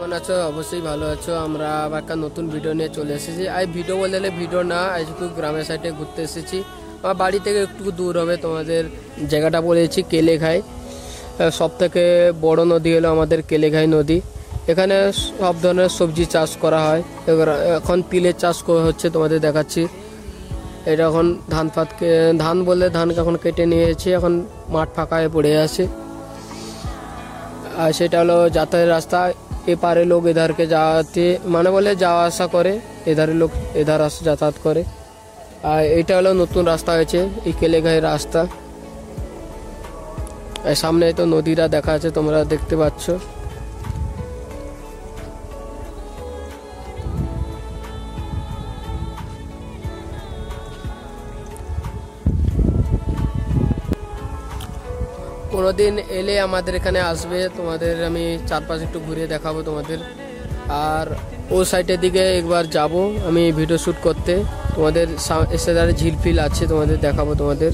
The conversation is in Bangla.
কেমন আছো? অবশ্যই ভালো আছো। আমরা আবার একটা নতুন ভিডিও নিয়ে চলে এসেছি। আর ভিডিও বলতে ভিডিও না, আজ একটু গ্রামের সাইডে ঘুরতে এসেছি। আমার বাড়ি থেকে একটু দূর হবে, তোমাদের জায়গাটা বলেছি কেলেঘাই। সব থেকে বড় নদী হলো আমাদের কেলেঘাই নদী। এখানে সব ধরনের সবজি চাষ করা হয়। এবার এখন তিলের চাষ হচ্ছে, তোমাদের দেখাচ্ছি। এটা এখন ধান বললে ধানকে এখন কেটে নিয়েছে, এখন মাঠ ফাঁকা হয়ে পড়ে আছে। আর সেটা হলো যাতায়াতের রাস্তা। এপারে লোক এধারকে যাওয়াতে মানে বলে যাওয়া আসা করে, এধারে লোক এধার যাতায়াত করে। আর এটা হলো নতুন রাস্তা হয়েছে, এই কেলেঘাই রাস্তা। আর সামনে তো নদীটা দেখা আছে, তোমরা দেখতে পাচ্ছ। কোনোদিন এলে আমাদের এখানে আসবে, তোমাদের আমি চারপাশে একটু ঘুরিয়ে দেখাবো তোমাদের। আর ও সাইডের দিকে একবার যাব আমি ভিডিও শ্যুট করতে, তোমাদের এসে ঝিলফিল আছে, তোমাদের দেখাবো তোমাদের।